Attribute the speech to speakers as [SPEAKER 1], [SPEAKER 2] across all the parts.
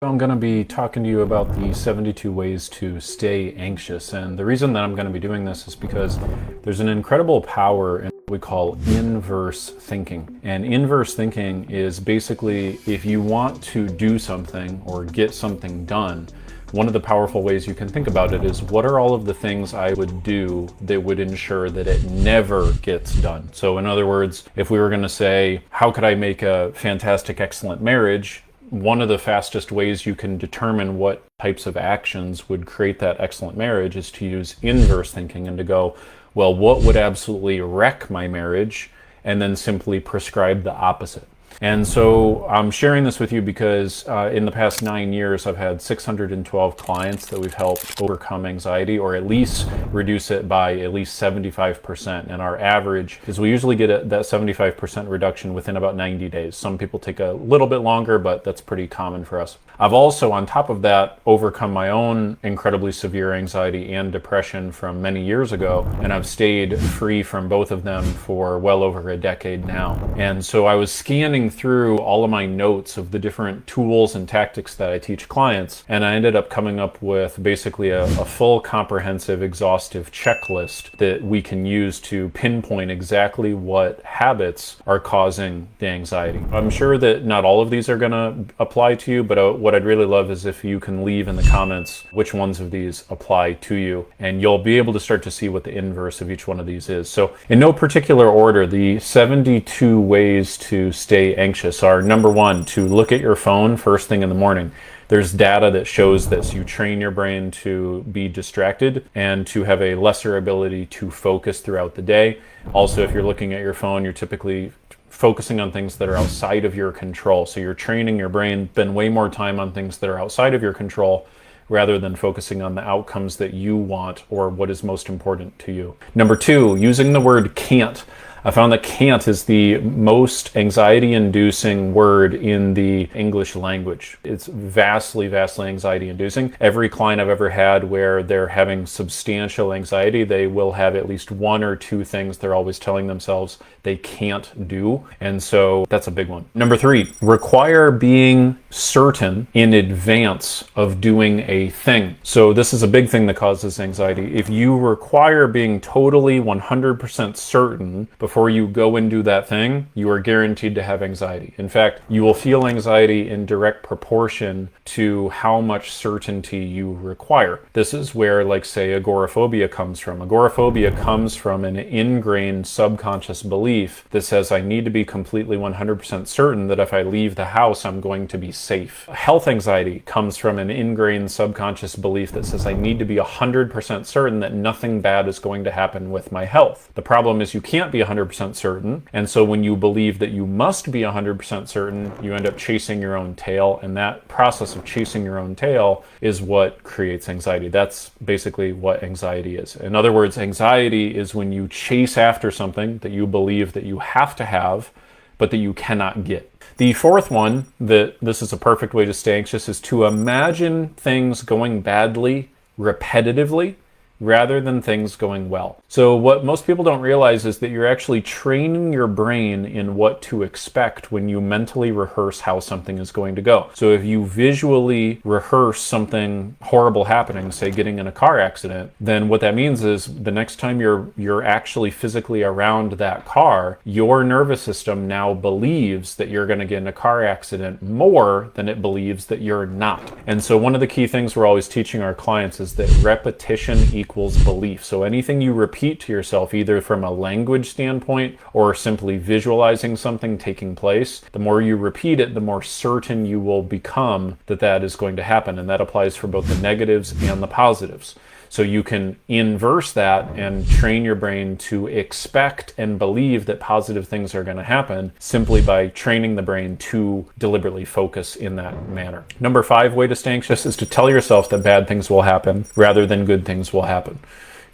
[SPEAKER 1] I'm going to be talking to you about the 72 ways to stay anxious. And the reason that I'm going to be doing this is because there's an incredible power in what we call inverse thinking. And inverse thinking is basically if you want to do something or get something done, one of the powerful ways you can think about it is what are all of the things I would do that would ensure that it never gets done? So in other words, if we were going to say, how could I make a fantastic, excellent marriage? One of the fastest ways you can determine what types of actions would create that excellent marriage is to use inverse thinking and to go, well, what would absolutely wreck my marriage? And then simply prescribe the opposite. And so I'm sharing this with you because in the past 9 years, I've had 612 clients that we've helped overcome anxiety or at least reduce it by at least 75%. And our average is we usually get that 75% reduction within about 90 days. Some people take a little bit longer, but that's pretty common for us. I've also, on top of that, overcome my own incredibly severe anxiety and depression from many years ago, and I've stayed free from both of them for well over a decade now. And so I was scanning through all of my notes of the different tools and tactics that I teach clients, and I ended up coming up with basically a full, comprehensive, exhaustive checklist that we can use to pinpoint exactly what habits are causing the anxiety. I'm sure that not all of these are going to apply to you, but what I'd really love is if you can leave in the comments which ones of these apply to you, and you'll be able to start to see what the inverse of each one of these is. So in no particular order, the 72 ways to stay anxious are: number one, to look at your phone first thing in the morning. There's data that shows this. You train your brain to be distracted and to have a lesser ability to focus throughout the day. Also, if you're looking at your phone, you're typically focusing on things that are outside of your control. So you're training your brain, spend way more time on things that are outside of your control rather than focusing on the outcomes that you want or what is most important to you. Number two, using the word can't. I found that can't is the most anxiety-inducing word in the English language. It's vastly anxiety-inducing. Every client I've ever had where they're having substantial anxiety, they will have at least one or two things they're always telling themselves they can't do. And so that's a big one. Number three, require being certain in advance of doing a thing. So this is a big thing that causes anxiety. If you require being totally 100% certain before you go and do that thing, you are guaranteed to have anxiety. In fact, you will feel anxiety in direct proportion to how much certainty you require. This is where, like, say, agoraphobia comes from. Agoraphobia comes from an ingrained subconscious belief that says I need to be completely 100% certain that if I leave the house, I'm going to be safe. Health anxiety comes from an ingrained subconscious belief that says I need to be 100% certain that nothing bad is going to happen with my health. The problem is you can't be 100% certain, and so when you believe that you must be 100% certain, you end up chasing your own tail, and that process of chasing your own tail is what creates anxiety. That's basically what anxiety is. In other words, anxiety is when you chase after something that you believe that you have to have, but that you cannot get. The fourth one, that this is a perfect way to stay anxious, is to imagine things going badly repetitively rather than things going well. So what most people don't realize is that you're actually training your brain in what to expect when you mentally rehearse how something is going to go. So if you visually rehearse something horrible happening, say getting in a car accident, then what that means is the next time you're actually physically around that car, your nervous system now believes that you're going to get in a car accident more than it believes that you're not. And so one of the key things we're always teaching our clients is that repetition equals belief. So anything you repeat to yourself, either from a language standpoint or simply visualizing something taking place, the more you repeat it, the more certain you will become that that is going to happen. And that applies for both the negatives and the positives. So you can inverse that and train your brain to expect and believe that positive things are going to happen simply by training the brain to deliberately focus in that manner. Number five way to stay anxious is to tell yourself that bad things will happen rather than good things will happen.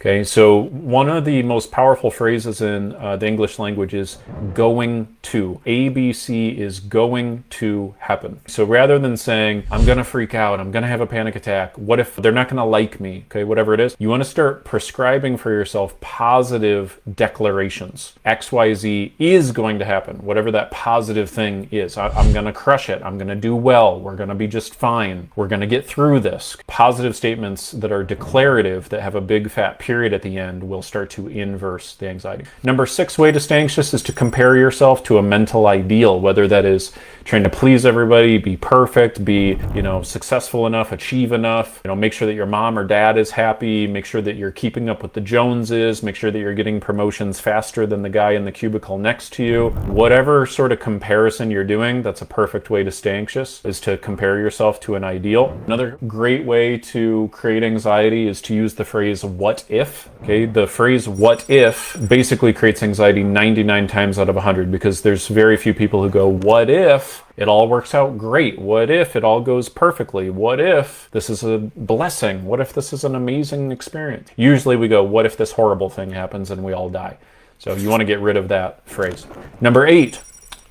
[SPEAKER 1] Okay, so one of the most powerful phrases in the English language is going to. ABC is going to happen. So rather than saying, I'm going to freak out, I'm going to have a panic attack, what if they're not going to like me, okay, whatever it is, you want to start prescribing for yourself positive declarations. XYZ is going to happen, whatever that positive thing is. I'm going to crush it. I'm going to do well. We're going to be just fine. We're going to get through this. Positive statements that are declarative, that have a big fat period at the end, will start to inverse the anxiety. Number 6 way to stay anxious is to compare yourself to a mental ideal, whether that is trying to please everybody, be perfect, be, successful enough, achieve enough, make sure that your mom or dad is happy, make sure that you're keeping up with the Joneses, make sure that you're getting promotions faster than the guy in the cubicle next to you. Whatever sort of comparison you're doing, that's a perfect way to stay anxious, is to compare yourself to an ideal. Another great way to create anxiety is to use the phrase what if. Okay, the phrase what if basically creates anxiety 99 times out of 100, because there's very few people who go, what if it all works out great? What if it all goes perfectly? What if this is a blessing? What if this is an amazing experience? Usually we go, what if this horrible thing happens and we all die? So you want to get rid of that phrase. Number 8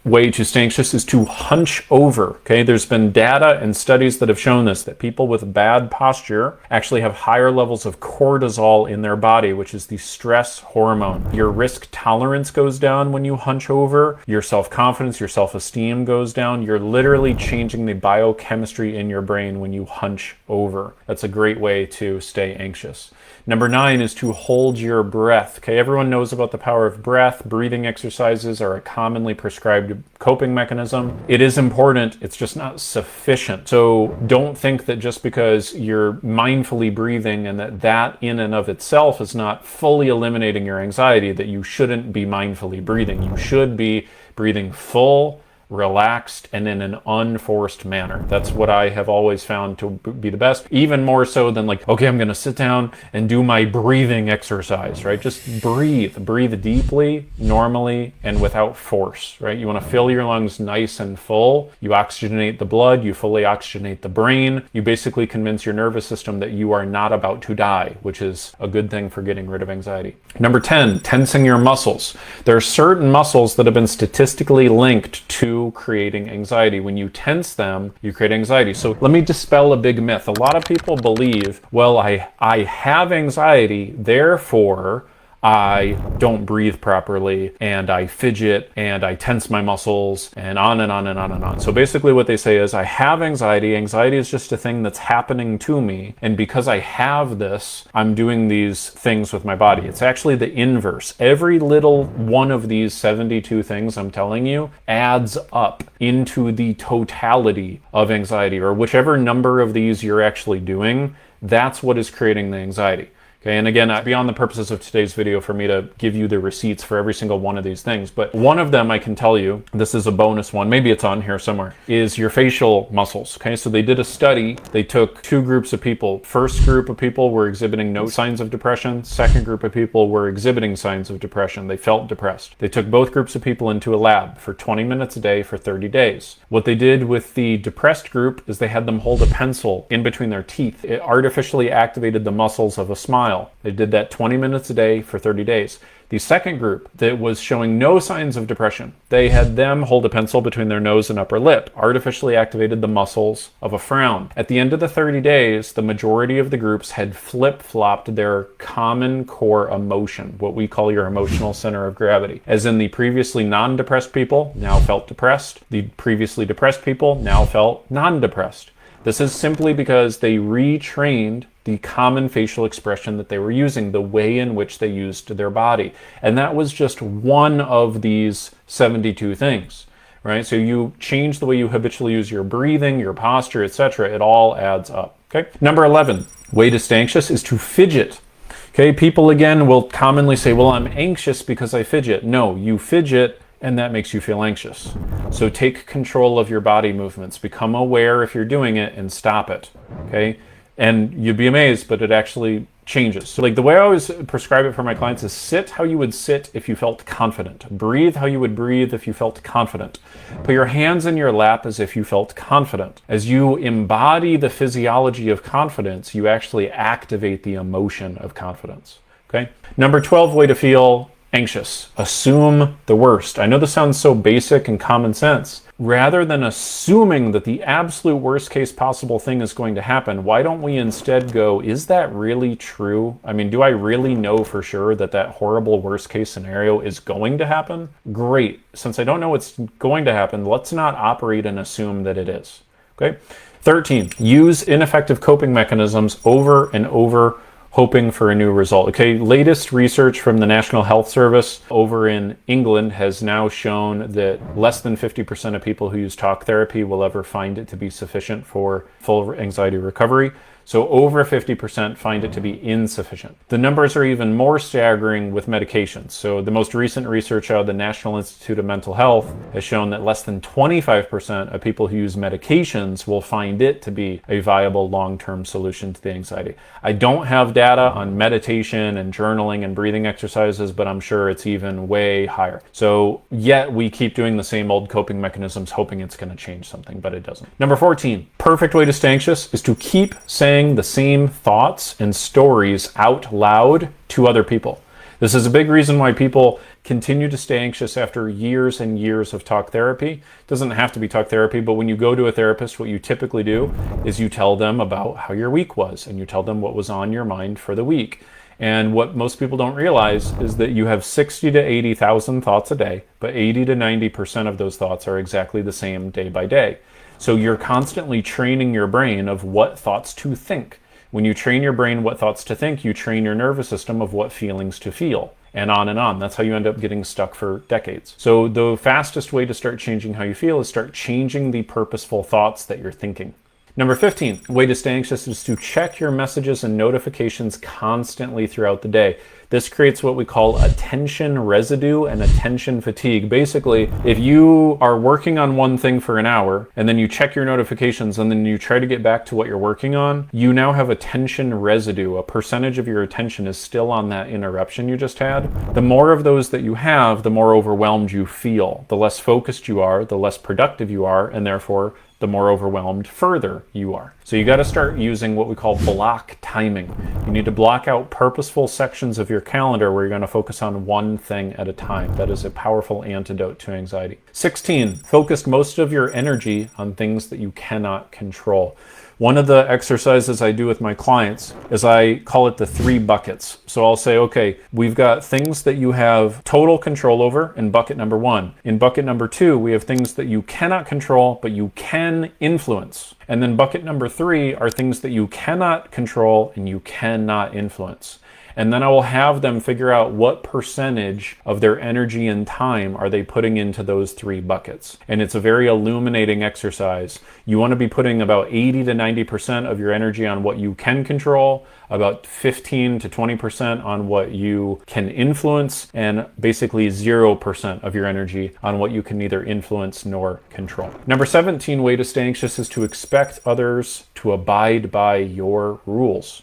[SPEAKER 1] way to stay anxious is to hunch over. Okay, there's been data and studies that have shown this, that people with bad posture actually have higher levels of cortisol in their body, which is the stress hormone. Your risk tolerance goes down when you hunch over. Your self-confidence, your self-esteem goes down. You're literally changing the biochemistry in your brain when you hunch over. That's a great way to stay anxious. Number 9 is to hold your breath. Okay, everyone knows about the power of breath. Breathing exercises are a commonly prescribed coping mechanism. It is important, it's just not sufficient. So don't think that just because you're mindfully breathing and that in and of itself is not fully eliminating your anxiety, that you shouldn't be mindfully breathing. You should be breathing full, relaxed, and in an unforced manner. That's what I have always found to be the best, even more so than like, okay, I'm going to sit down and do my breathing exercise, right? Just breathe deeply, normally, and without force, right? You want to fill your lungs nice and full. You oxygenate the blood, you fully oxygenate the brain. You basically convince your nervous system that you are not about to die, which is a good thing for getting rid of anxiety. Number 10, tensing your muscles. There are certain muscles that have been statistically linked to creating anxiety. When you tense them, you create anxiety. So let me dispel a big myth. A lot of people believe, well, I have anxiety, therefore I don't breathe properly, and I fidget, and I tense my muscles, and on and on and on and on. So basically what they say is, I have anxiety. Anxiety is just a thing that's happening to me, and because I have this, I'm doing these things with my body. It's actually the inverse. Every little one of these 72 things I'm telling you adds up into the totality of anxiety, or whichever number of these you're actually doing, that's what is creating the anxiety. Okay, and again, beyond the purposes of today's video for me to give you the receipts for every single one of these things, but one of them I can tell you, this is a bonus one, maybe it's on here somewhere, is your facial muscles. Okay, so they did a study. They took 2 groups of people. First group of people were exhibiting no signs of depression. Second group of people were exhibiting signs of depression. They felt depressed. They took both groups of people into a lab for 20 minutes a day for 30 days. What they did with the depressed group is they had them hold a pencil in between their teeth. It artificially activated the muscles of a smile. They did that 20 minutes a day for 30 days. The second group that was showing no signs of depression, they had them hold a pencil between their nose and upper lip, artificially activated the muscles of a frown. At the end of the 30 days, the majority of the groups had flip-flopped their common core emotion, what we call your emotional center of gravity. As in, the previously non-depressed people now felt depressed. The previously depressed people now felt non-depressed. This is simply because they retrained the common facial expression that they were using, the way in which they used their body. And that was just one of these 72 things, right? So you change the way you habitually use your breathing, your posture, etc. It all adds up, okay? Number 11, way to stay anxious is to fidget. Okay, people again will commonly say, well, I'm anxious because I fidget. No, you fidget and that makes you feel anxious. So take control of your body movements. Become aware if you're doing it and stop it, okay? And you'd be amazed, but it actually changes. So like the way I always prescribe it for my clients is sit how you would sit if you felt confident. Breathe how you would breathe if you felt confident. Put your hands in your lap as if you felt confident. As you embody the physiology of confidence, you actually activate the emotion of confidence. Okay. Number 12 way to feel anxious. Assume the worst. I know this sounds so basic and common sense. Rather than assuming that the absolute worst case possible thing is going to happen, why don't we instead go, is that really true? I mean, do I really know for sure that that horrible worst case scenario is going to happen? Great. Since I don't know what's going to happen, let's not operate and assume that it is. Okay. 13, use ineffective coping mechanisms over and over, hoping for a new result. Okay, latest research from the National Health Service over in England has now shown that less than 50% of people who use talk therapy will ever find it to be sufficient for full anxiety recovery. So over 50% find it to be insufficient. The numbers are even more staggering with medications. So the most recent research out of the National Institute of Mental Health has shown that less than 25% of people who use medications will find it to be a viable long-term solution to the anxiety. I don't have data on meditation and journaling and breathing exercises, but I'm sure it's even way higher. So yet we keep doing the same old coping mechanisms, hoping it's going to change something, but it doesn't. Number 14, perfect way to stay anxious is to keep saying the same thoughts and stories out loud to other people. This is a big reason why people continue to stay anxious after years and years of talk therapy. It doesn't have to be talk therapy, but when you go to a therapist, what you typically do is you tell them about how your week was, and you tell them what was on your mind for the week. And what most people don't realize is that you have 60 to 80,000 thoughts a day, but 80 to 90% of those thoughts are exactly the same day by day. So you're constantly training your brain of what thoughts to think. When you train your brain what thoughts to think, you train your nervous system of what feelings to feel. And on and on. That's how you end up getting stuck for decades. So the fastest way to start changing how you feel is start changing the purposeful thoughts that you're thinking. Number 15, way to stay anxious is to check your messages and notifications constantly throughout the day. This creates what we call attention residue and attention fatigue. Basically, if you are working on one thing for an hour and then you check your notifications and then you try to get back to what you're working on, you now have attention residue. A percentage of your attention is still on that interruption you just had. The more of those that you have, the more overwhelmed you feel. The less focused you are, the less productive you are, and therefore the more overwhelmed further you are. So you got to start using what we call block timing. You need to block out purposeful sections of your calendar where you're going to focus on one thing at a time. That is a powerful antidote to anxiety. 16, focus most of your energy on things that you cannot control. One of the exercises I do with my clients is I call it the 3 buckets. So I'll say, okay, we've got things that you have total control over in bucket number 1. In bucket number 2, we have things that you cannot control, but you can influence. And then bucket number 3 are things that you cannot control and you cannot influence. And then I will have them figure out what percentage of their energy and time are they putting into those 3 buckets. And it's a very illuminating exercise. You want to be putting about 80 to 90% of your energy on what you can control, about 15 to 20% on what you can influence, and basically 0% of your energy on what you can neither influence nor control. Number 17 way to stay anxious is to expect others to abide by your rules.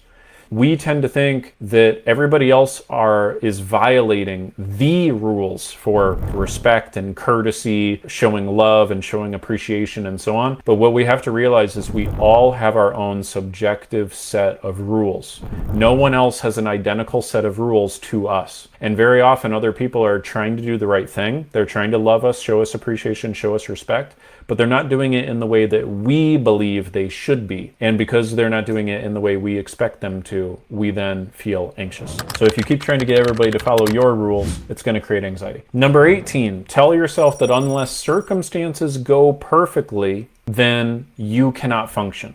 [SPEAKER 1] We tend to think that everybody else is violating the rules for respect and courtesy, showing love and showing appreciation and so on. But what we have to realize is we all have our own subjective set of rules. No one else has an identical set of rules to us. And very often other people are trying to do the right thing. They're trying to love us, show us appreciation, show us respect, but they're not doing it in the way that we believe they should be. And because they're not doing it in the way we expect them to, we then feel anxious. So if you keep trying to get everybody to follow your rules, it's going to create anxiety. Number 18, tell yourself that unless circumstances go perfectly, then you cannot function,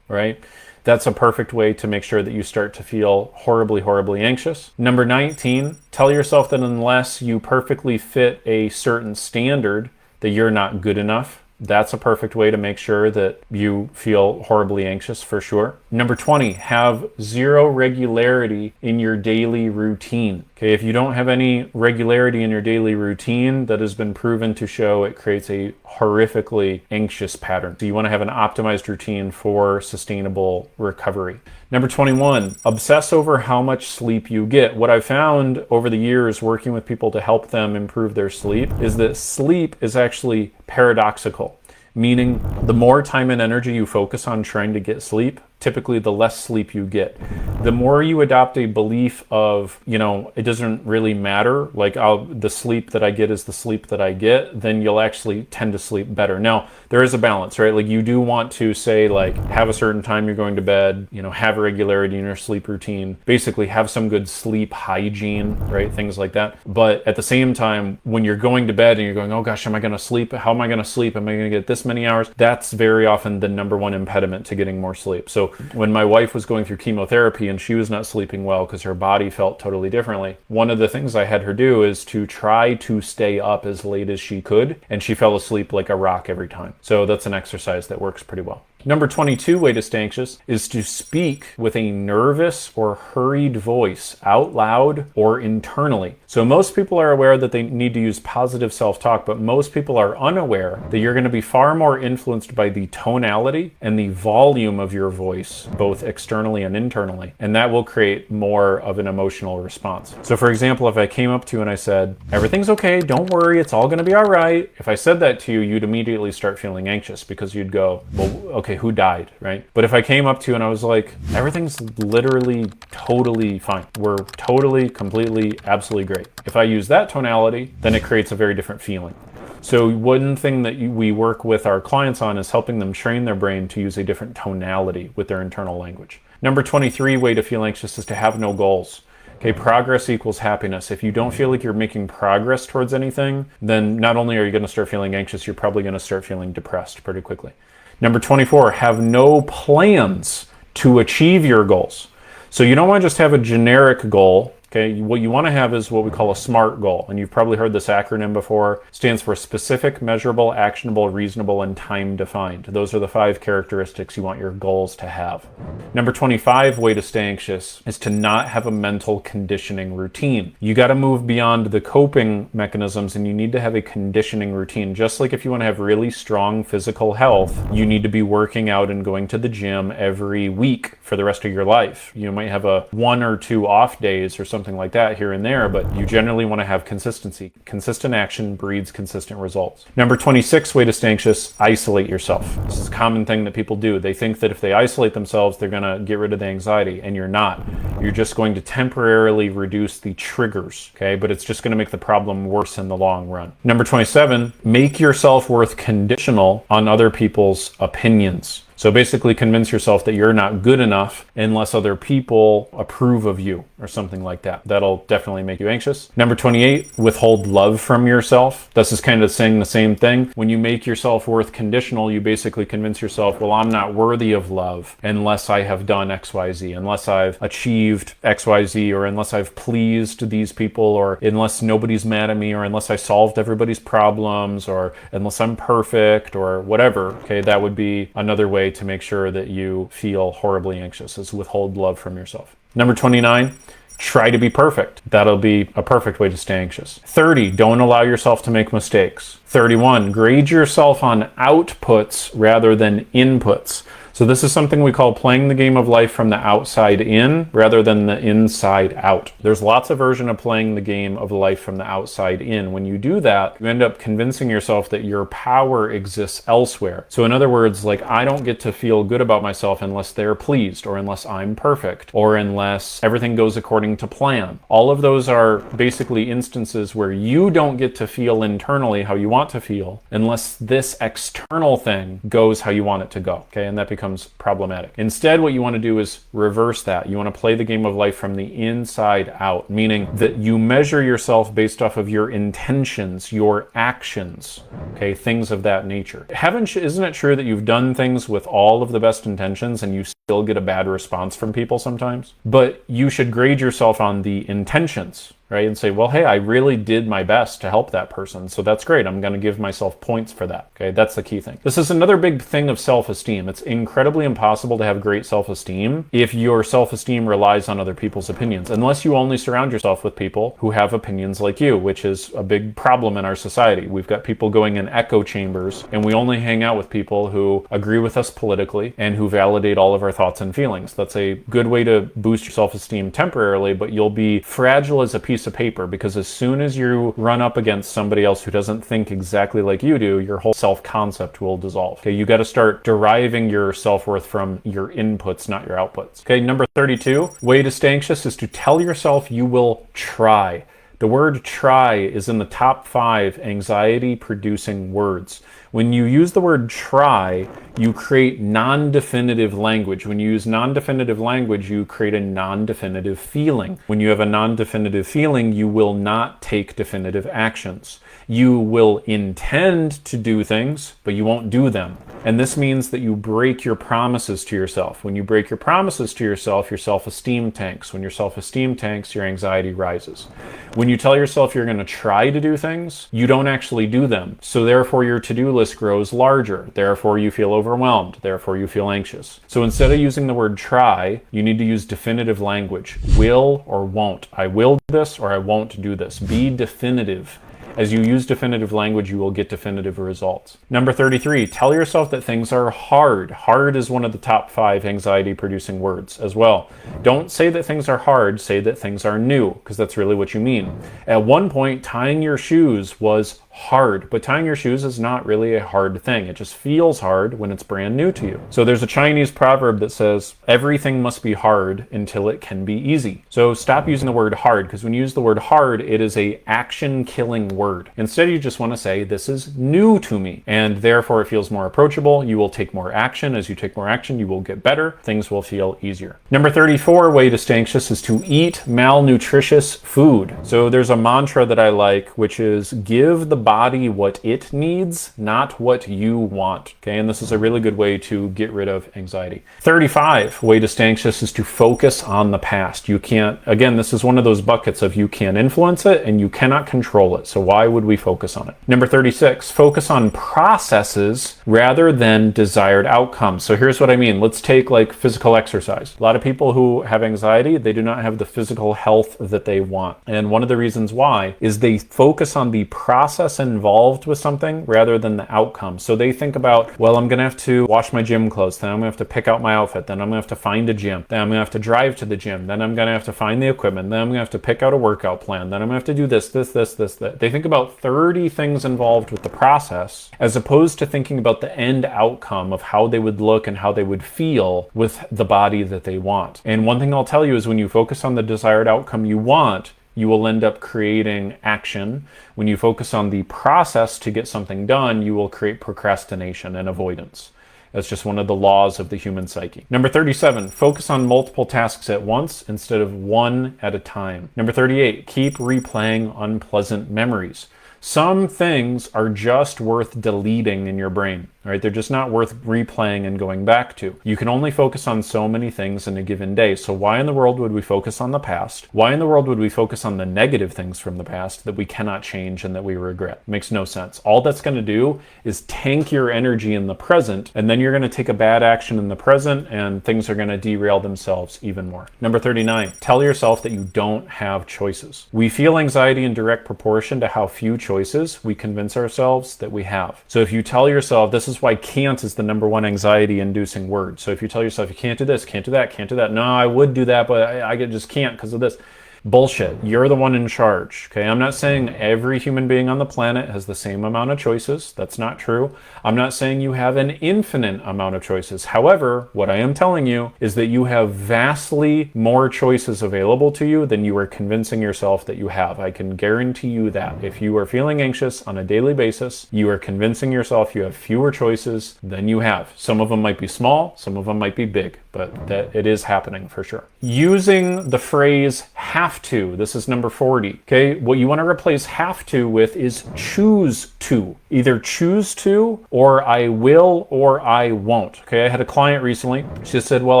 [SPEAKER 1] right? That's a perfect way to make sure that you start to feel horribly, horribly anxious. Number 19, tell yourself that unless you perfectly fit a certain standard, that you're not good enough. That's a perfect way to make sure that you feel horribly anxious for sure. Number 20, have 0 regularity in your daily routine. Okay, if you don't have any regularity in your daily routine, that has been proven to show it creates a horrifically anxious pattern. So you want to have an optimized routine for sustainable recovery. Number 21, obsess over how much sleep you get. What I've found over the years working with people to help them improve their sleep is that sleep is actually paradoxical. Meaning the more time and energy you focus on trying to get sleep, typically the less sleep you get. The more you adopt a belief of, it doesn't really matter, like the sleep that I get is the sleep that I get, then you'll actually tend to sleep better. Now, there is a balance, right? Like you do want to say like have a certain time you're going to bed, have a regularity in your sleep routine, basically have some good sleep hygiene, right? Things like that. But at the same time, when you're going to bed and you're going, oh gosh, am I going to sleep? How am I going to sleep? Am I going to get this many hours? That's very often the number one impediment to getting more sleep. So when my wife was going through chemotherapy and she was not sleeping well because her body felt totally differently, one of the things I had her do is to try to stay up as late as she could, and she fell asleep like a rock every time. So that's an exercise that works pretty well. Number 22 way to stay anxious is to speak with a nervous or hurried voice out loud or internally. So most people are aware that they need to use positive self-talk, but most people are unaware that you're going to be far more influenced by the tonality and the volume of your voice, both externally and internally, and that will create more of an emotional response. So for example, if I came up to you and I said, everything's okay, don't worry, it's all going to be all right. If I said that to you, you'd immediately start feeling anxious because you'd go, well, okay, who died, right? But if I came up to you and I was like, everything's literally totally fine. We're totally, completely, absolutely great. If I use that tonality, then it creates a very different feeling. So one thing that we work with our clients on is helping them train their brain to use a different tonality with their internal language. Number 23 way to feel anxious is to have no goals. Okay, progress equals happiness. If you don't feel like you're making progress towards anything, then not only are you going to start feeling anxious, you're probably going to start feeling depressed pretty quickly. Number 24, have no plans to achieve your goals. So you don't want to just have a generic goal. Okay, what you want to have is what we call a SMART goal, and you've probably heard this acronym before. It stands for specific, measurable, actionable, reasonable, and time defined. Those are the 5 characteristics you want your goals to have. Number 25 way to stay anxious is to not have a mental conditioning routine. You got to move beyond the coping mechanisms, and you need to have a conditioning routine. Just like if you want to have really strong physical health, you need to be working out and going to the gym every week for the rest of your life. You might have a 1 or 2 off days or something like that here and there, but you generally want to have consistency. Consistent action breeds consistent results. Number 26 way to stay anxious, isolate yourself. This is a common thing that people do. They think that if they isolate themselves, they're going to get rid of the anxiety, and you're not. You're just going to temporarily reduce the triggers, okay? But it's just going to make the problem worse in the long run. Number 27, make your self-worth conditional on other people's opinions. So basically convince yourself that you're not good enough unless other people approve of you or something like that. That'll definitely make you anxious. Number 28, withhold love from yourself. This is kind of saying the same thing. When you make your self-worth conditional, you basically convince yourself, well, I'm not worthy of love unless I have done XYZ, unless I've achieved XYZ, or unless I've pleased these people, or unless nobody's mad at me, or unless I solved everybody's problems, or unless I'm perfect, or whatever. Okay, that would be another way to make sure that you feel horribly anxious, is withhold love from yourself. Number 29, try to be perfect. That'll be a perfect way to stay anxious. 30, don't allow yourself to make mistakes. 31, grade yourself on outputs rather than inputs. So this is something we call playing the game of life from the outside in rather than the inside out. There's lots of version of playing the game of life from the outside in. When you do that, you end up convincing yourself that your power exists elsewhere. So in other words, like, I don't get to feel good about myself unless they're pleased, or unless I'm perfect, or unless everything goes according to plan. All of those are basically instances where you don't get to feel internally how you want to feel unless this external thing goes how you want it to go. Okay, and that becomes problematic. Instead, what you want to do is reverse that. You want to play the game of life from the inside out, meaning that you measure yourself based off of your intentions, your actions, okay, things of that nature. Isn't it true that you've done things with all of the best intentions and you still get a bad response from people sometimes? But you should grade yourself on the intentions, right? And say, well, hey, I really did my best to help that person, so that's great. I'm going to give myself points for that. Okay, that's the key thing. This is another big thing of self-esteem. It's incredibly impossible to have great self-esteem if your self-esteem relies on other people's opinions, unless you only surround yourself with people who have opinions like you, which is a big problem in our society. We've got people going in echo chambers, and we only hang out with people who agree with us politically and who validate all of our thoughts and feelings. That's a good way to boost your self-esteem temporarily, but you'll be fragile as a piece piece of paper, because as soon as you run up against somebody else who doesn't think exactly like you do, your whole self-concept will dissolve. Okay, you got to start deriving your self-worth from your inputs, not your outputs. Okay, number 32, way to stay anxious is to tell yourself you will try. The word try is in the top 5 anxiety-producing words. When you use the word try, you create non-definitive language. When you use non-definitive language, you create a non-definitive feeling. When you have a non-definitive feeling, you will not take definitive actions. You will intend to do things, but you won't do them. And this means that you break your promises to yourself. When you break your promises to yourself, your self-esteem tanks. When your self-esteem tanks, your anxiety rises. When you tell yourself you're going to try to do things, you don't actually do them. So therefore your to-do list grows larger. Therefore you feel overwhelmed. Therefore you feel anxious. So instead of using the word try, you need to use definitive language. Will or won't. I will do this or I won't do this. Be definitive. As you use definitive language, you will get definitive results. Number 33, tell yourself that things are hard. Hard is one of the top 5 anxiety-producing words as well. Don't say that things are hard, say that things are new, because that's really what you mean. At one point, tying your shoes was hard, but tying your shoes is not really a hard thing. It just feels hard when it's brand new to you. So there's a Chinese proverb that says, everything must be hard until it can be easy. So stop using the word hard, because when you use the word hard, it is a action-killing word. Instead, you just want to say, this is new to me, and therefore it feels more approachable. You will take more action. As you take more action, you will get better. Things will feel easier. Number 34, way to stay anxious is to eat malnutritious food. So there's a mantra that I like, which is give the body what it needs, not what you want. Okay, and this is a really good way to get rid of anxiety. 35, way to stay anxious is to focus on the past. You can't, again, this is one of those buckets of you can't influence it and you cannot control it. So why would we focus on it? Number 36, focus on processes rather than desired outcomes. So here's what I mean. Let's take like physical exercise. A lot of people who have anxiety, they do not have the physical health that they want. And one of the reasons why is they focus on the process involved with something rather than the outcome. So they think about, well, I'm going to have to wash my gym clothes, then I'm going to have to pick out my outfit, then I'm going to have to find a gym, then I'm going to have to drive to the gym, then I'm going to have to find the equipment, then I'm going to have to pick out a workout plan, then I'm going to have to do this, that. They think about 30 things involved with the process as opposed to thinking about the end outcome of how they would look and how they would feel with the body that they want. And one thing I'll tell you is when you focus on the desired outcome you want, you will end up creating action. When you focus on the process to get something done, you will create procrastination and avoidance. That's just one of the laws of the human psyche. Number 37, focus on multiple tasks at once instead of one at a time. Number 38, keep replaying unpleasant memories. Some things are just worth deleting in your brain, right? They're just not worth replaying and going back to. You can only focus on so many things in a given day. So why in the world would we focus on the past? Why in the world would we focus on the negative things from the past that we cannot change and that we regret? It makes no sense. All that's going to do is tank your energy in the present, and then you're going to take a bad action in the present and things are going to derail themselves even more. Number 39, tell yourself that you don't have choices. We feel anxiety in direct proportion to how few choices we convince ourselves that we have. So if you tell yourself, this is why can't is the number 1 anxiety inducing word. So if you tell yourself you can't do this, can't do that, can't do that. No, I would do that, but I just can't because of this. Bullshit. You're the one in charge. Okay, I'm not saying every human being on the planet has the same amount of choices. That's not true. I'm not saying you have an infinite amount of choices. However, what I am telling you is that you have vastly more choices available to you than you are convincing yourself that you have. I can guarantee you that. If you are feeling anxious on a daily basis, you are convincing yourself you have fewer choices than you have. Some of them might be small, some of them might be big, but that it is happening for sure. Using the phrase have to, this is number 40. Okay, what you want to replace have to with is choose to. Either choose to, or I will, or I won't. Okay, I had a client recently. She said, well,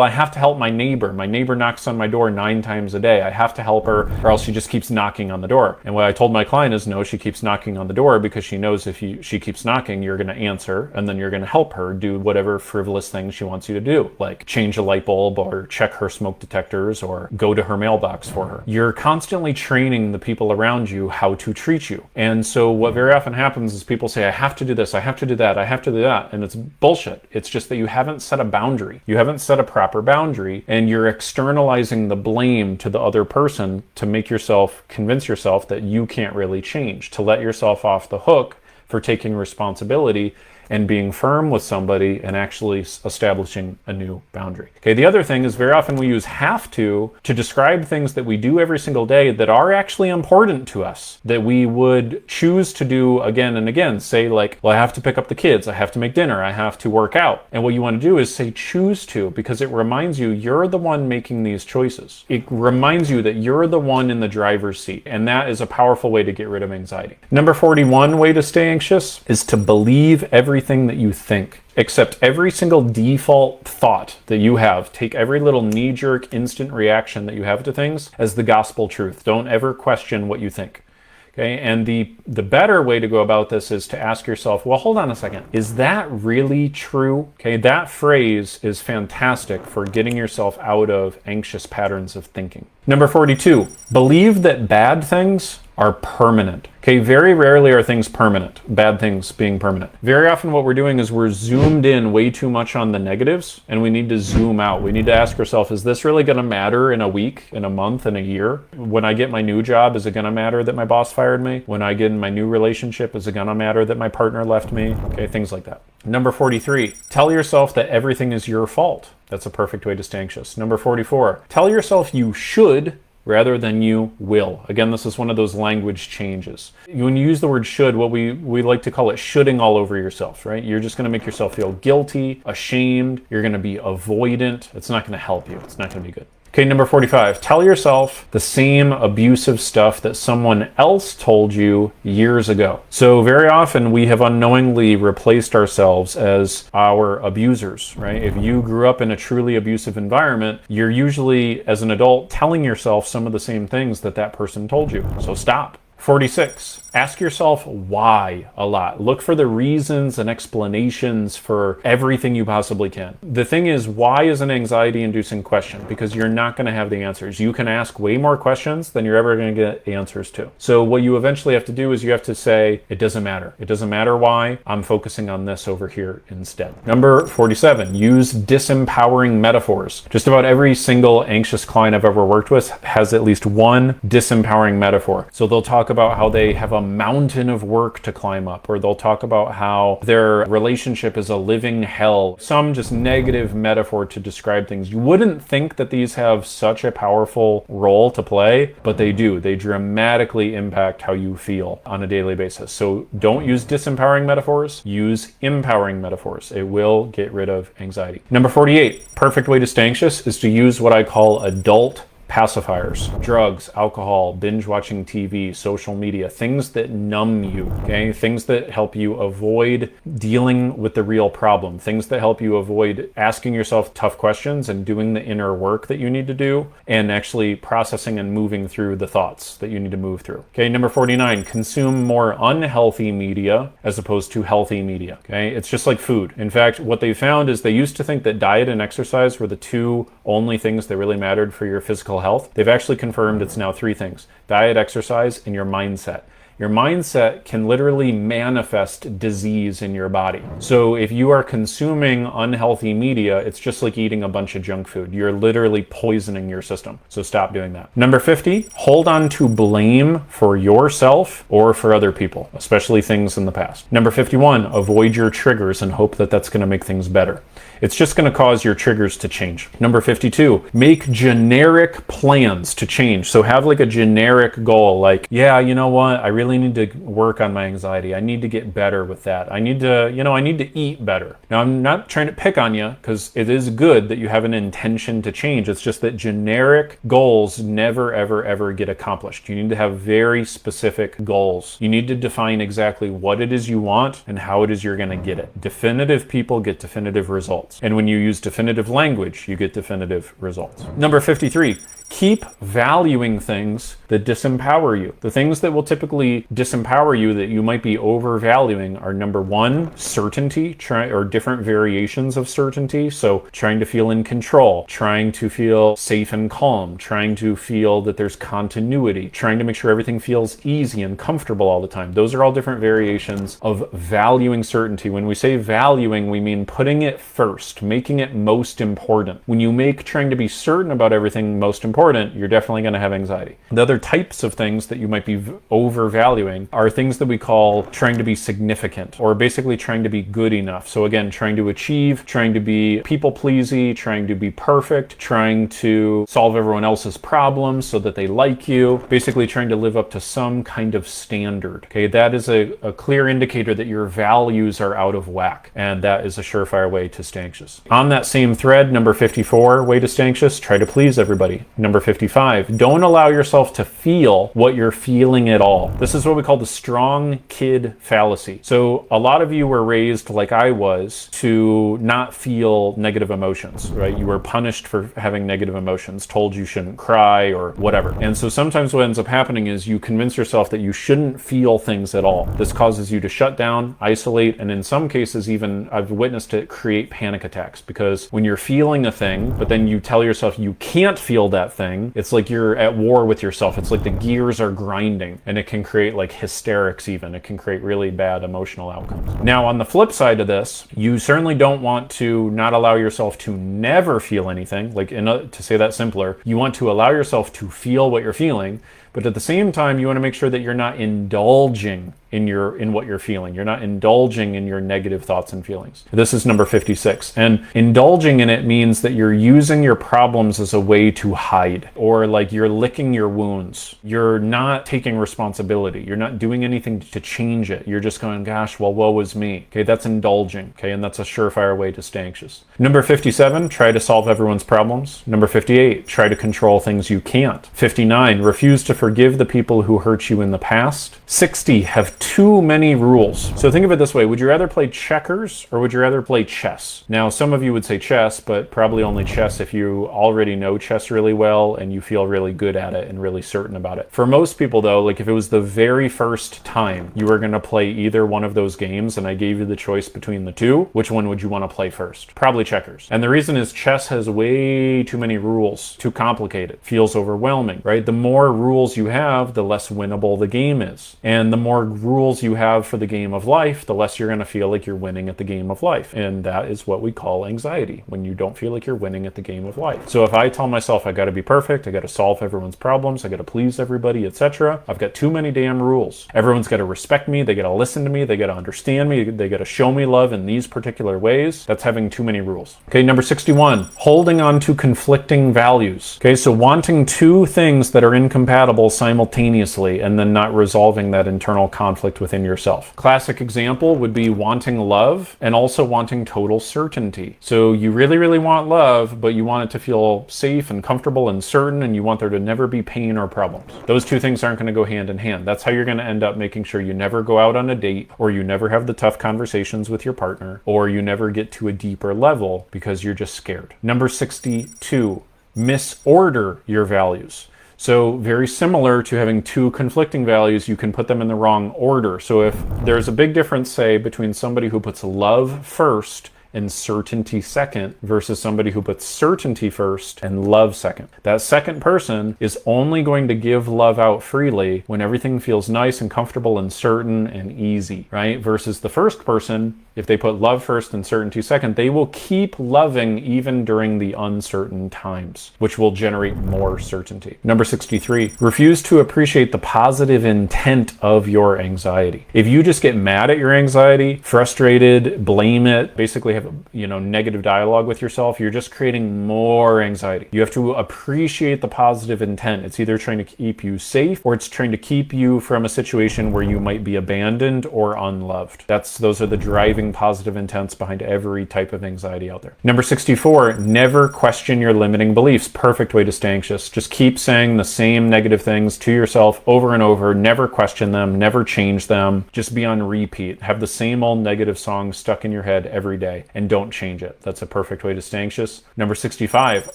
[SPEAKER 1] I have to help my neighbor. My neighbor knocks on my door 9 times a day. I have to help her or else she just keeps knocking on the door. And what I told my client is, no, she keeps knocking on the door because she knows if she keeps knocking, you're going to answer and then you're going to help her do whatever frivolous thing she wants you to do, like change a light bulb or check her smoke detectors or go to her mailbox for her. You're you're constantly training the people around you how to treat you. And so what very often happens is people say, I have to do this, I have to do that, I have to do that. And it's bullshit. It's just that you haven't set a boundary. You haven't set a proper boundary, and you're externalizing the blame to the other person to make yourself, convince yourself that you can't really change, to let yourself off the hook for taking responsibility and being firm with somebody and actually establishing a new boundary. Okay, the other thing is very often we use have to describe things that we do every single day that are actually important to us, that we would choose to do again and again. Say like, well, I have to pick up the kids, I have to make dinner, I have to work out. And what you want to do is say choose to, because it reminds you you're the one making these choices. It reminds you that you're the one in the driver's seat, and that is a powerful way to get rid of anxiety. Number 41 way to stay anxious is to believe everything that you think. Accept every single default thought that you have. Take every little knee-jerk instant reaction that you have to things as the gospel truth. Don't ever question what you think. Okay, and the better way to go about this is to ask yourself, well, hold on a second. Is that really true? Okay, that phrase is fantastic for getting yourself out of anxious patterns of thinking. Number 42, believe that bad things are permanent. Okay, very rarely are things permanent, bad things being permanent. Very often what we're doing is we're zoomed in way too much on the negatives, and we need to zoom out. We need to ask ourselves, is this really gonna matter in a week, in a month, in a year? When I get my new job, is it gonna matter that my boss fired me? When I get in my new relationship, is it gonna matter that my partner left me? Okay, things like that. Number 43, tell yourself that everything is your fault. That's a perfect way to stay anxious. Number 44, tell yourself you should rather than you will. Again, this is one of those language changes. When you use the word should, what we like to call it shoulding all over yourself, right? You're just gonna make yourself feel guilty, ashamed, you're gonna be avoidant. It's not gonna help you, it's not gonna be good. Okay, number 45, tell yourself the same abusive stuff that someone else told you years ago. So very often we have unknowingly replaced ourselves as our abusers, right? If you grew up in a truly abusive environment, you're usually, as an adult, telling yourself some of the same things that that person told you. So stop. 46, ask yourself why a lot. Look for the reasons and explanations for everything you possibly can. The thing is, why is an anxiety-inducing question? Because you're not going to have the answers. You can ask way more questions than you're ever going to get answers to. So what you eventually have to do is you have to say, it doesn't matter. It doesn't matter why. I'm focusing on this over here instead. Number 47, use disempowering metaphors. Just about every single anxious client I've ever worked with has at least one disempowering metaphor. So they'll talk about how they have a mountain of work to climb up, or they'll talk about how their relationship is a living hell. Some just negative metaphor to describe things. You wouldn't think that these have such a powerful role to play, but they do. They dramatically impact how you feel on a daily basis. So don't use disempowering metaphors, use empowering metaphors. It will get rid of anxiety. Number 48, perfect way to stay anxious is to use what I call adult pacifiers. Drugs, alcohol, binge watching TV, social media, things that numb you, okay? Things that help you avoid dealing with the real problem, things that help you avoid asking yourself tough questions and doing the inner work that you need to do, and actually processing and moving through the thoughts that you need to move through. Okay, number 49, consume more unhealthy media as opposed to healthy media, okay? It's just like food. In fact, what they found is they used to think that diet and exercise were the two only things that really mattered for your physical health. They've actually confirmed it's now three things: diet, exercise, and your mindset. Your mindset can literally manifest disease in your body. So if you are consuming unhealthy media, it's just like eating a bunch of junk food. You're literally poisoning your system. So stop doing that. Number 50, hold on to blame for yourself or for other people, especially things in the past. Number 51, avoid your triggers and hope that that's going to make things better. It's just going to cause your triggers to change. Number 52, make generic plans to change. So have like a generic goal, like, yeah, you know what? I really need to work on my anxiety. I need to get better with that. I need to eat better. Now, I'm not trying to pick on you, because it is good that you have an intention to change. It's just that generic goals never, ever, ever get accomplished. You need to have very specific goals. You need to define exactly what it is you want and how it is you're going to get it. Definitive people get definitive results. And when you use definitive language, you get definitive results. Number 53, Keep valuing things that disempower you. The things that will typically disempower you that you might be overvaluing are number one, certainty, or different variations of certainty. So trying to feel in control, trying to feel safe and calm, trying to feel that there's continuity, trying to make sure everything feels easy and comfortable all the time. Those are all different variations of valuing certainty. When we say valuing, we mean putting it first, making it most important. When you make trying to be certain about everything most important, you're definitely going to have anxiety. The other types of things that you might be overvaluing are things that we call trying to be significant, or basically trying to be good enough. So again, trying to achieve, trying to be people-pleasy, trying to be perfect, trying to solve everyone else's problems so that they like you, basically trying to live up to some kind of standard. Okay, that is a clear indicator that your values are out of whack, and that is a surefire way to stay anxious. On that same thread, number 54, way to stay anxious, try to please everybody. Number 55, don't allow yourself to feel what you're feeling at all. This is what we call the strong kid fallacy. So a lot of you were raised, like I was, to not feel negative emotions, right? You were punished for having negative emotions, told you shouldn't cry or whatever. And so sometimes what ends up happening is you convince yourself that you shouldn't feel things at all. This causes you to shut down, isolate, and in some cases even, I've witnessed it create panic attacks, because when you're feeling a thing, but then you tell yourself you can't feel that thing, it's like you're at war with yourself. It's like the gears are grinding, and it can create like hysterics even. It can create really bad emotional outcomes. Now, on the flip side of this, you certainly don't want to not allow yourself to never feel anything. Like, to say that simpler, you want to allow yourself to feel what you're feeling, but at the same time, you want to make sure that you're not indulging in what you're feeling. You're not indulging in your negative thoughts and feelings. This is number 56. And indulging in it means that you're using your problems as a way to hide, or like you're licking your wounds. You're not taking responsibility. You're not doing anything to change it. You're just going, gosh, well, woe is me. Okay, that's indulging. Okay, and that's a surefire way to stay anxious. Number 57, try to solve everyone's problems. Number 58, try to control things you can't. 59, refuse to forgive the people who hurt you in the past. 60, have too many rules. So think of it this way. Would you rather play checkers or would you rather play chess? Now, some of you would say chess, but probably only chess if you already know chess really well and you feel really good at it and really certain about it. For most people though, like if it was the very first time you were going to play either one of those games and I gave you the choice between the two, which one would you want to play first? Probably checkers. And the reason is chess has way too many rules, too complicated, feels overwhelming, right? The more rules you have, the less winnable the game is. And the more rules you have for the game of life, the less you're going to feel like you're winning at the game of life. And that is what we call anxiety, when you don't feel like you're winning at the game of life. So if I tell myself I got to be perfect, I got to solve everyone's problems, I got to please everybody, etc., I've got too many damn rules. Everyone's got to respect me, they got to listen to me, they got to understand me, they got to show me love in these particular ways. That's having too many rules. Okay, number 61, holding on to conflicting values. Okay, so wanting two things that are incompatible simultaneously and then not resolving that internal conflict within yourself. Classic example would be wanting love and also wanting total certainty. So you really, really want love, but you want it to feel safe and comfortable and certain, and you want there to never be pain or problems. Those two things aren't going to go hand in hand. That's how you're going to end up making sure you never go out on a date, or you never have the tough conversations with your partner, or you never get to a deeper level because you're just scared. Number 62, misorder your values. So very similar to having two conflicting values, you can put them in the wrong order. So if there's a big difference, say, between somebody who puts love first and certainty second versus somebody who puts certainty first and love second. That second person is only going to give love out freely when everything feels nice and comfortable and certain and easy, right? Versus the first person, if they put love first and certainty second, they will keep loving even during the uncertain times, which will generate more certainty. Number 63, refuse to appreciate the positive intent of your anxiety. If you just get mad at your anxiety, frustrated, blame it, basically have negative dialogue with yourself, you're just creating more anxiety. You have to appreciate the positive intent. It's either trying to keep you safe or it's trying to keep you from a situation where you might be abandoned or unloved. Those are the driving positive intents behind every type of anxiety out there. Number 64, never question your limiting beliefs. Perfect way to stay anxious. Just keep saying the same negative things to yourself over and over. Never question them, never change them. Just be on repeat. Have the same old negative song stuck in your head every day and don't change it. That's a perfect way to stay anxious. Number 65,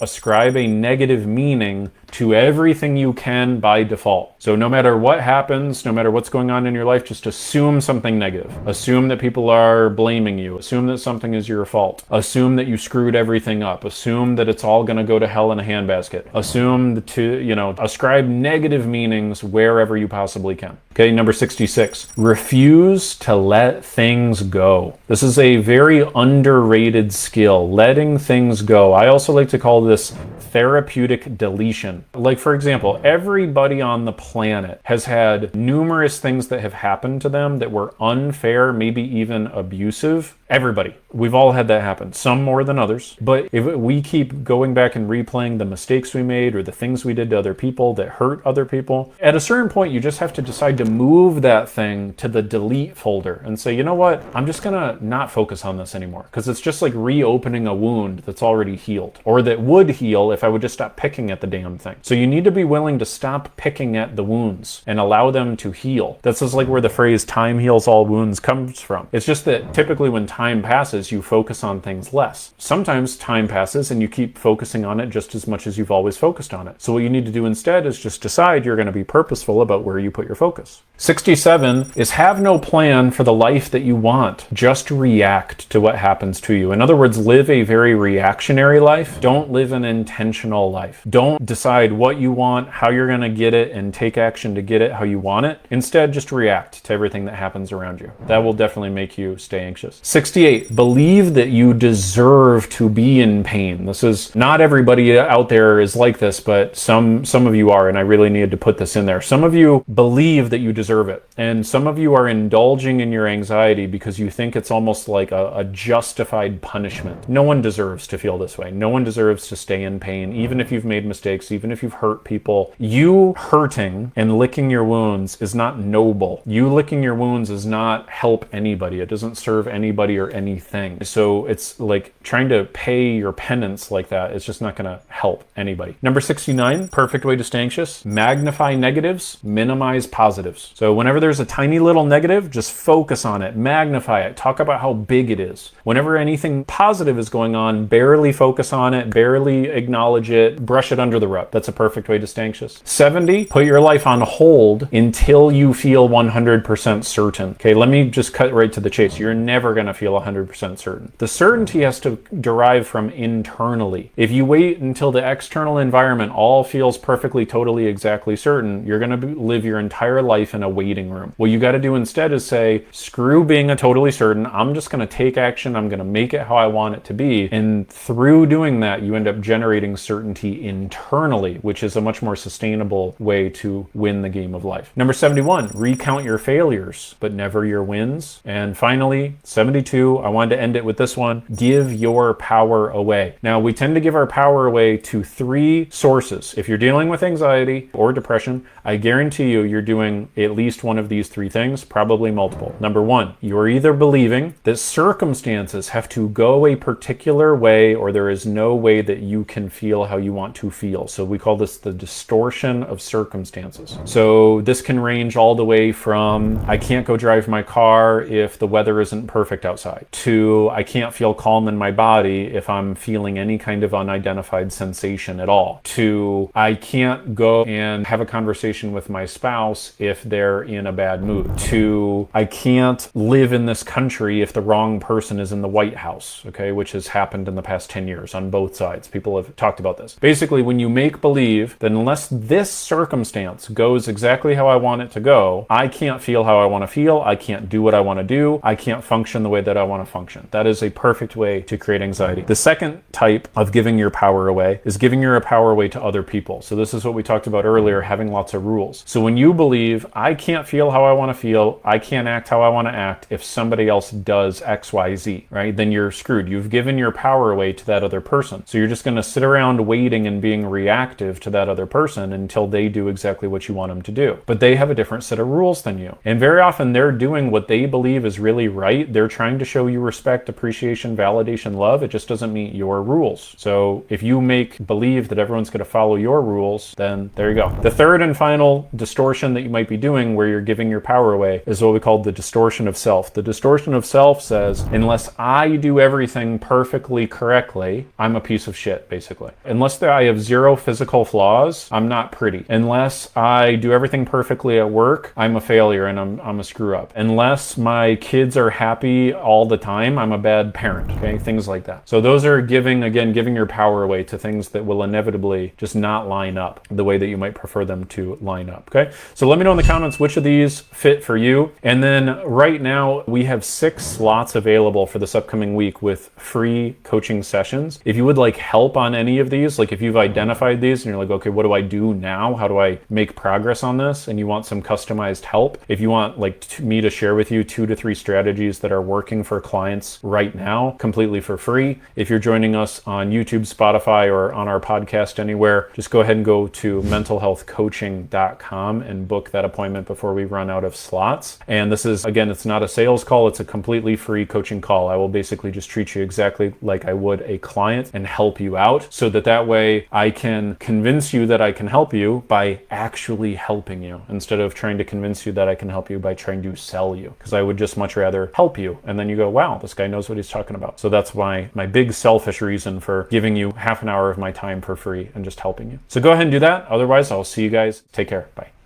[SPEAKER 1] ascribe a negative meaning to everything you can by default. So no matter what happens, no matter what's going on in your life, just assume something negative. Assume that people are blaming you. Assume that something is your fault. Assume that you screwed everything up. Assume that it's all going to go to hell in a handbasket. Assume to, ascribe negative meanings wherever you possibly can. Okay, number 66. Refuse to let things go. This is a very underrated skill, letting things go. I also like to call this therapeutic deletion. Like, for example, everybody on the planet has had numerous things that have happened to them that were unfair, maybe even abusive. Everybody. We've all had that happen, some more than others. But if we keep going back and replaying the mistakes we made or the things we did to other people that hurt other people, at a certain point, you just have to decide to move that thing to the delete folder and say, you know what? I'm just gonna not focus on this anymore, because it's just like reopening a wound that's already healed, or that would heal if I would just stop picking at the damn thing. So you need to be willing to stop picking at the wounds and allow them to heal. That's just like where the phrase time heals all wounds comes from. It's just that typically when time passes, you focus on things less. Sometimes time passes and you keep focusing on it just as much as you've always focused on it. So what you need to do instead is just decide you're going to be purposeful about where you put your focus. 67 is have no plan for the life that you want. Just react to what happens to you. In other words, live a very reactionary life. Don't live an intentional life. Don't decide what you want, how you're going to get it, and take action to get it how you want it. Instead, just react to everything that happens around you. That will definitely make you stay anxious. 68, believe that you deserve to be in pain. This is, not everybody out there is like this, but some of you are, and I really needed to put this in there. Some of you believe that you deserve it. And some of you are indulging in your anxiety because you think it's almost like a justified punishment. No one deserves to feel this way. No one deserves to stay in pain, even if you've made mistakes, even if you've hurt people. You hurting and licking your wounds is not noble. You licking your wounds does not help anybody. It doesn't serve anybody or anything. So it's like trying to pay your penance like that. It's just not going to help anybody. Number 69, perfect way to stay anxious. Magnify negatives, minimize positives. So whenever there's a tiny little negative, just focus on it, magnify it, talk about how big it is. Whenever anything positive is going on, barely focus on it, barely acknowledge it, brush it under the rug. That's a perfect way to stay anxious. 70, put your life on hold until you feel 100% certain. Okay, let me just cut right to the chase. You're never going to feel 100% certain. The certainty has to derive from internally. If you wait until the external environment all feels perfectly, totally, exactly certain, you're going to live your entire life in a waiting room. What you got to do instead is say, screw being a totally certain. I'm just going to take action. I'm going to make it how I want it to be. And through doing that, you end up generating certainty internally, which is a much more sustainable way to win the game of life. Number 71, recount your failures, but never your wins. And finally, 72, I wanted to end it with this one. Give your power away. Now, we tend to give our power away to three sources. If you're dealing with anxiety or depression, I guarantee you're doing at least one of these three things, probably multiple. Number one, you're either believing that circumstances have to go a particular way or there is no way that you can feel how you want to feel. So we call this the distortion of circumstances. So this can range all the way from I can't go drive my car if the weather isn't perfect outside, to I can't feel calm in my body if I'm feeling any kind of unidentified sensation at all, to I can't go and have a conversation with my spouse if they're in a bad mood, to I can't live in this country if the wrong person is in the White House, okay, which has happened in the past 10 years on both sides. People have talked about this. Basically, when you make believe that unless this circumstance goes exactly how I want it to go, I can't feel how I want to feel, I can't do what I want to do, I can't function the way that I want to function. That is a perfect way to create anxiety. The second type of giving your power away is giving your power away to other people. So this is what we talked about earlier, having lots of rules. So when you believe I can't feel how I want to feel, I can't act how I want to act if somebody else does X, Y, Z, right? Then you're screwed. You've given your power away to that other person. So you're just going to sit around waiting and being reactive to that other person until they do exactly what you want them to do. But they have a different set of rules than you. And very often they're doing what they believe is really right. They're trying trying to show you respect, appreciation, validation, love. It just doesn't meet your rules. So if you believe that everyone's going to follow your rules, then there you go. The third and final distortion that you might be doing where you're giving your power away is what we call the distortion of self. The distortion of self says, unless I do everything perfectly correctly, I'm a piece of shit, basically. Unless I have zero physical flaws, I'm not pretty. Unless I do everything perfectly at work, I'm a failure and I'm a screw up. Unless my kids are happy all the time, I'm a bad parent. Okay, things like that. So those are giving your power away to things that will inevitably just not line up the way that you might prefer them to line up. Okay, so let me know in the comments which of these fit for you. And then right now we have 6 slots available for this upcoming week with free coaching sessions. If you would like help on any of these, like if you've identified these and you're like, okay, what do I do now? How do I make progress on this? And you want some customized help. If you want me to share with you 2 to 3 strategies that are working for clients right now, completely for free. If you're joining us on YouTube, Spotify, or on our podcast anywhere, just go ahead and go to mentalhealthcoaching.com and book that appointment before we run out of slots. And this is, again, it's not a sales call. It's a completely free coaching call. I will basically just treat you exactly like I would a client and help you out so that way I can convince you that I can help you by actually helping you instead of trying to convince you that I can help you by trying to sell you, because I would just much rather help you. And then you go, wow, this guy knows what he's talking about. So that's my big selfish reason for giving you half an hour of my time for free and just helping you. So go ahead and do that. Otherwise, I'll see you guys. Take care. Bye.